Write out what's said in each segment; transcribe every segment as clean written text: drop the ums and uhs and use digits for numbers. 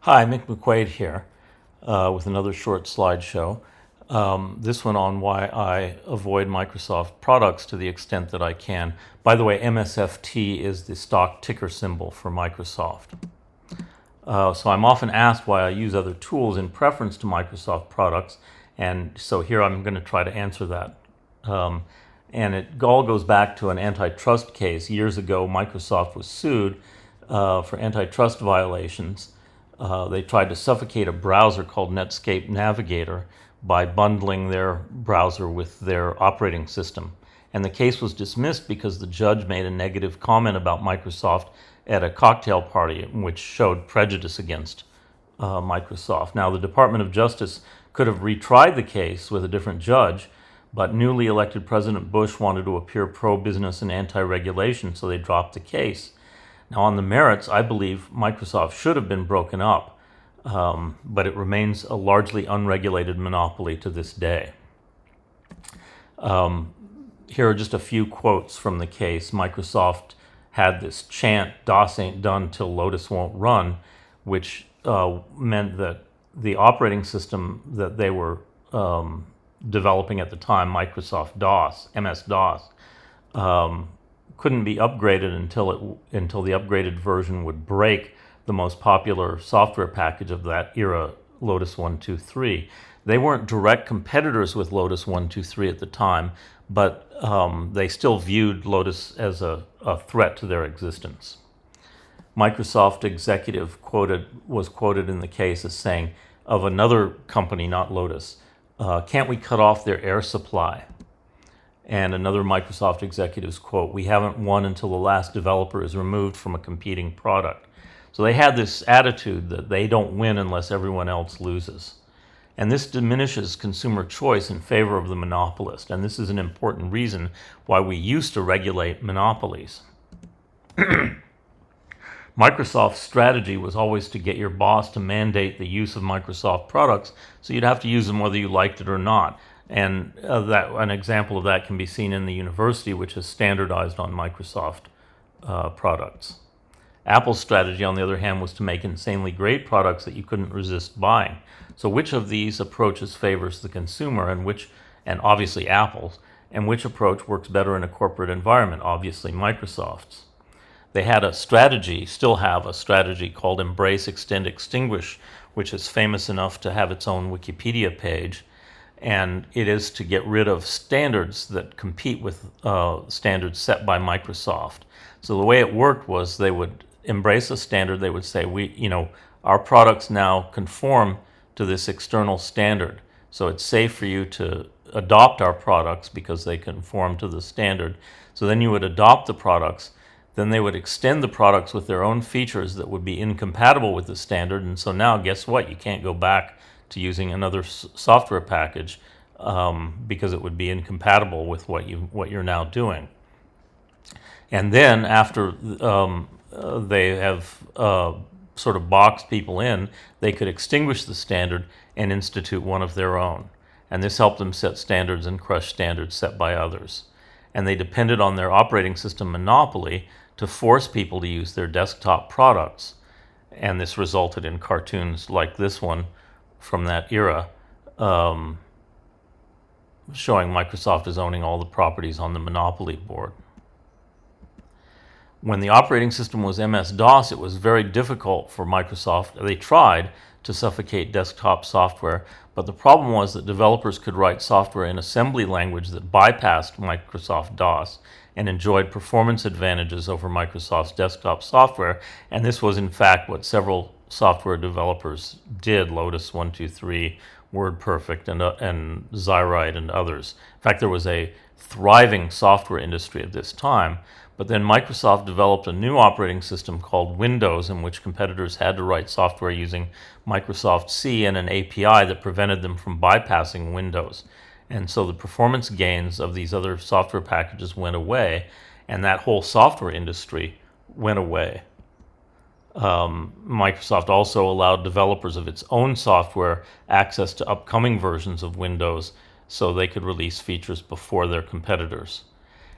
Hi, Mick McQuaid here with another short slideshow. This one on why I avoid Microsoft products to the extent that I can. By the way, MSFT is the stock ticker symbol for Microsoft. So I'm often asked why I use other tools in preference to Microsoft products, and so here I'm going to try to answer that. And it all goes back to an antitrust case. Years ago, Microsoft was sued for antitrust violations. They tried to suffocate a browser called Netscape Navigator by bundling their browser with their operating system. And the case was dismissed because the judge made a negative comment about Microsoft at a cocktail party, which showed prejudice against Microsoft. Now, the Department of Justice could have retried the case with a different judge, but newly elected President Bush wanted to appear pro-business and anti-regulation, so they dropped the case. Now, on the merits, I believe Microsoft should have been broken up, but it remains a largely unregulated monopoly to this day. Here are just a few quotes from the case. Microsoft had this chant, "DOS ain't done till Lotus won't run," which meant that the operating system that they were developing at the time, Microsoft DOS, MS-DOS, couldn't be upgraded until the upgraded version would break the most popular software package of that era, Lotus 123. They weren't direct competitors with Lotus 123 at the time, but they still viewed Lotus as a threat to their existence. Microsoft executive was quoted in the case as saying of another company, not Lotus, "Can't we cut off their air supply?" And another Microsoft executive's quote, "We haven't won until the last developer is removed from a competing product." So they had this attitude that they don't win unless everyone else loses. And this diminishes consumer choice in favor of the monopolist. And this is an important reason why we used to regulate monopolies. Microsoft's strategy was always to get your boss to mandate the use of Microsoft products, so you'd have to use them whether you liked it or not. And an example of that can be seen in the university, which is standardized on Microsoft products. Apple's strategy, on the other hand, was to make insanely great products that you couldn't resist buying. So which of these approaches favors the consumer, and obviously Apple's, and which approach works better in a corporate environment? Obviously Microsoft's. They had a strategy, still have a strategy called Embrace, Extend, Extinguish, which is famous enough to have its own Wikipedia page. And it is to get rid of standards that compete with standards set by Microsoft. So the way it worked was they would embrace a standard. They would say, our products now conform to this external standard. So it's safe for you to adopt our products because they conform to the standard. So then you would adopt the products. Then they would extend the products with their own features that would be incompatible with the standard. And so now, guess what? You can't go back to using another software package because it would be incompatible with what you're now doing. And then after they have sort of boxed people in, they could extinguish the standard and institute one of their own. And this helped them set standards and crush standards set by others. And they depended on their operating system monopoly to force people to use their desktop products. And this resulted in cartoons like this one from that era, showing Microsoft as owning all the properties on the monopoly board. When the operating system was MS-DOS, it was very difficult for Microsoft. They tried to suffocate desktop software, but the problem was that developers could write software in assembly language that bypassed Microsoft DOS and enjoyed performance advantages over Microsoft's desktop software. And this was, in fact, what several software developers did: Lotus 123, WordPerfect, and Xyrite, and others. In fact, there was a thriving software industry at this time. But then Microsoft developed a new operating system called Windows, in which competitors had to write software using Microsoft C and an API that prevented them from bypassing Windows. And so the performance gains of these other software packages went away, and that whole software industry went away. Microsoft also allowed developers of its own software access to upcoming versions of Windows so they could release features before their competitors.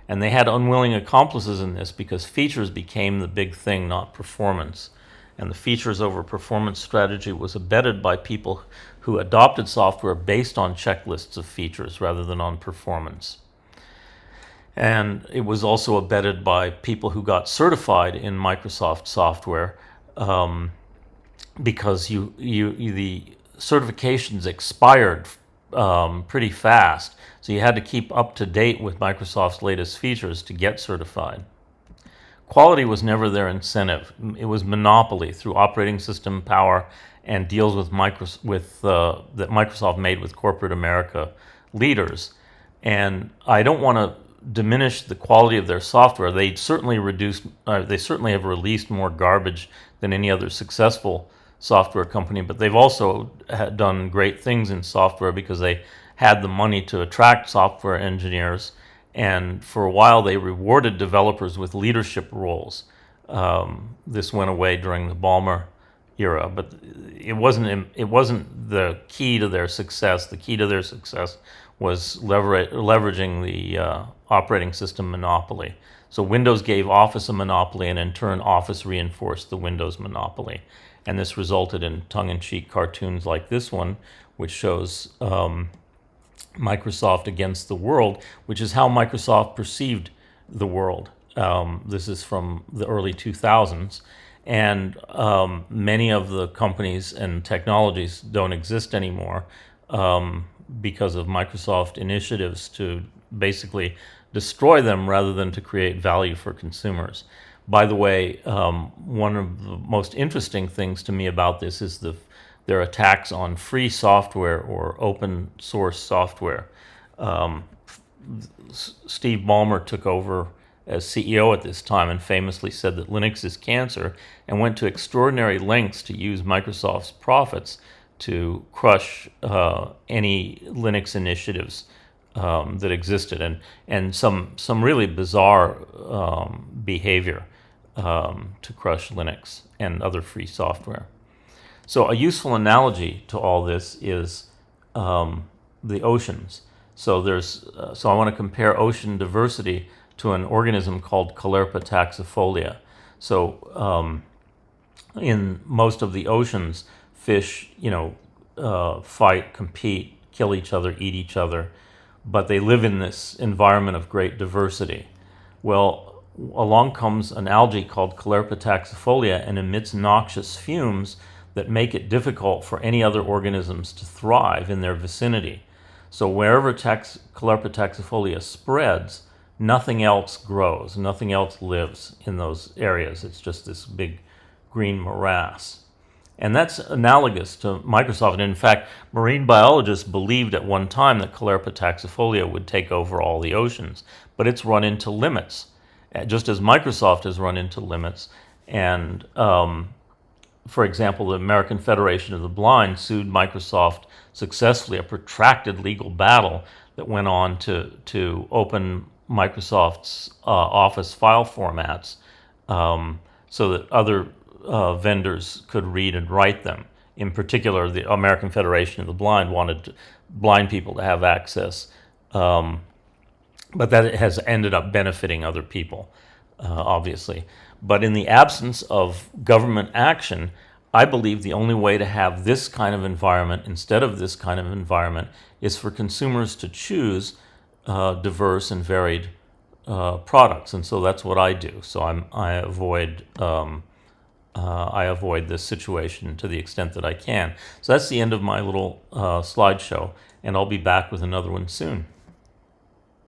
And they had unwilling accomplices in this because features became the big thing, not performance. and the features over performance strategy was abetted by people who adopted software based on checklists of features rather than on performance. And it was also abetted by people who got certified in Microsoft software, because the certifications expired pretty fast. So you had to keep up to date with Microsoft's latest features to get certified. Quality was never their incentive. It was monopoly through operating system power and deals with that Microsoft made with corporate America leaders. And I don't want to diminish the quality of their software. They certainly have released more garbage than any other successful software company, but they've also done great things in software because they had the money to attract software engineers, and for a while they rewarded developers with leadership roles. This went away during the Ballmer era, but it wasn't the key to their success. The key to their success was leveraging the operating system monopoly. So Windows gave Office a monopoly, and in turn Office reinforced the Windows monopoly. And this resulted in tongue-in-cheek cartoons like this one, which shows Microsoft against the world, which is how Microsoft perceived the world. This is from the early 2000s, and many of the companies and technologies don't exist anymore because of Microsoft initiatives to basically destroy them rather than to create value for consumers. By the way, one of the most interesting things to me about this is their attacks on free software or open source software. Steve Ballmer took over as CEO at this time and famously said that Linux is cancer, and went to extraordinary lengths to use Microsoft's profits to crush any Linux initiatives that existed, and some really bizarre behavior to crush Linux and other free software. So a useful analogy to all this is the oceans. So I want to compare ocean diversity to an organism called Caulerpa taxifolia. So in most of the oceans, fish, fight, compete, kill each other, eat each other, but they live in this environment of great diversity. Well, along comes an algae called Caulerpa taxifolia and emits noxious fumes that make it difficult for any other organisms to thrive in their vicinity. So wherever Caulerpa taxifolia spreads, nothing else grows, nothing else lives in those areas. It's just this big green morass. And that's analogous to Microsoft. And in fact, marine biologists believed at one time that Caulerpa taxifolia would take over all the oceans, but it's run into limits, just as Microsoft has run into limits. And for example, the American Federation of the Blind sued Microsoft successfully, a protracted legal battle that went on to open Microsoft's Office file formats so that other vendors could read and write them. In particular, the American Federation of the Blind wanted blind people to have access, but that has ended up benefiting other people, obviously. But in the absence of government action, I believe the only way to have this kind of environment instead of this kind of environment is for consumers to choose diverse and varied products, and so that's what I do. So I avoid this situation to the extent that I can. So that's the end of my little slideshow, and I'll be back with another one soon.